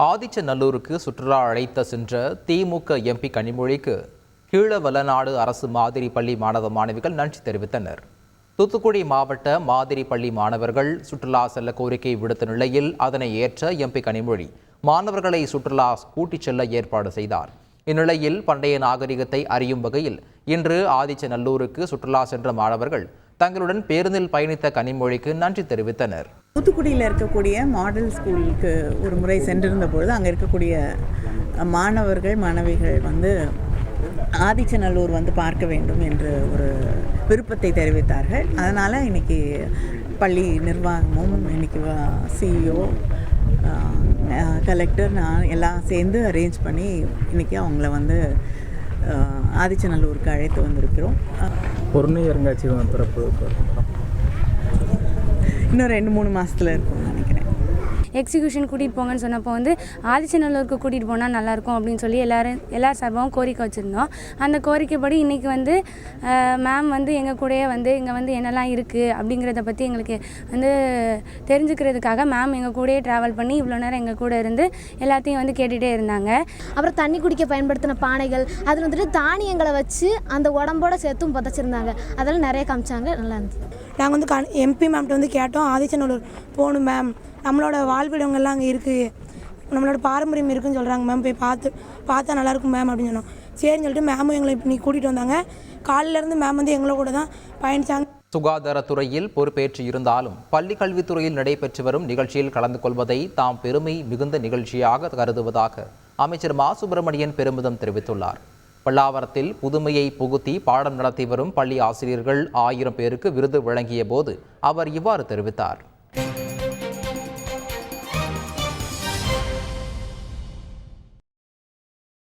ஆதிச்சநல்லூருக்கு சுற்றுலா அழைத்து சென்ற திமுக எம்பி கனிமொழிக்கு கீழவலநாடு அரசு மாதிரி பள்ளி மாணவ மாணவிகள் நன்றி தெரிவித்தனர். தூத்துக்குடி மாவட்ட மாதிரி பள்ளி மாணவர்கள் சுற்றுலா செல்ல கோரிக்கை விடுத்த நிலையில் அதனை ஏற்ற எம்பி கனிமொழி மாணவர்களை சுற்றுலா கூட்டிச் செல்ல ஏற்பாடு செய்தார். இந்நிலையில் பண்டைய நாகரிகத்தை அறியும் வகையில் இன்று ஆதிச்சநல்லூருக்கு சுற்றுலா சென்ற மாணவர்கள் தங்களுடன் பேருந்தில் பயணித்த கனிமொழிக்கு நன்றி தெரிவித்தனர். தூத்துக்குடியில் இருக்கக்கூடிய மாடல் ஸ்கூலுக்கு ஒரு முறை சென்றிருந்த பொழுது அங்கே இருக்கக்கூடிய மாணவர்கள் மாணவிகள் ஆதிச்சநல்லூர் பார்க்க வேண்டும் என்று ஒரு விருப்பத்தை தெரிவித்தார்கள். அதனால் இன்றைக்கி பள்ளி நிர்வாகமும் இன்றைக்கி சிஇஓ கலெக்டர் நான் எல்லாம் சேர்ந்து அரேஞ்ச் பண்ணி இன்றைக்கி அவங்கள ஆதிச்சநல்லூருக்கு அழைத்து வந்திருக்கிறோம். பொருணையரங்காட்சி திறப்பு இன்னும் 2-3 மாதத்தில் இருக்கும்னு நினைக்கிறேன். எக்ஸிக்யூஷன் கூட்டிகிட்டு போங்கன்னு சொன்னப்போ ஆதிச்சநல்லூருக்கு கூட்டிகிட்டு போனால் நல்லாயிருக்கும் அப்படின்னு சொல்லி எல்லார் சார்பாகவும் கோரிக்கை வச்சுருந்தோம். அந்த கோரிக்கைப்படி இன்றைக்கி மேம் எங்கள் கூடயே இங்கே என்னெல்லாம் இருக்குது அப்படிங்கிறத பற்றி எங்களுக்கு தெரிஞ்சுக்கிறதுக்காக மேம் எங்கள் கூடயே ட்ராவல் பண்ணி இவ்வளோ நேரம் எங்கள் கூட இருந்து எல்லாத்தையும் கேட்டுகிட்டே இருந்தாங்க. அப்புறம் தண்ணி குடிக்க பயன்படுத்தின பானைகள் அதில் தானியங்களை வச்சு அந்த உடம்போட சேர்த்தும் புதைச்சிருந்தாங்க. அதெல்லாம் நிறைய காமிச்சாங்க, நல்லா இருந்துச்சு. நாங்கள் எம்பி மேம்கிட்ட கேட்டோம், ஆதிச்சநல்லூர் போகணும் மேம், நம்மளோட வாழ்விடங்கள்லாம் அங்கே இருக்குது, நம்மளோட பாரம்பரியம் இருக்குதுன்னு சொல்கிறாங்க மேம், போய் பார்த்தா நல்லாயிருக்கும் மேம் அப்படின்னு சொன்னோம். சரின்னு சொல்லிட்டு மேமும் எங்களை இன்னைக்கு கூட்டிகிட்டு வந்தாங்க. காலையிலேருந்து மேம் எங்களோட கூட தான் பயணித்தாங்க. சுகாதாரத்துறையில் பொறுப்பேற்று இருந்தாலும் பள்ளி கல்வித்துறையில் நடைபெற்று வரும் நிகழ்ச்சியில் கலந்து கொள்வதை தாம் பெருமை மிகுந்த நிகழ்ச்சியாக கருதுவதாக அமைச்சர் மா சுப்பிரமணியன் பெருமிதம் தெரிவித்துள்ளார். பல்லாவரத்தில் புதுமையை புகுத்தி பாடம் நடத்தி வரும் பள்ளி ஆசிரியர்கள் 1000 பேருக்கு விருது வழங்கிய போது அவர் இவ்வாறு தெரிவித்தார்.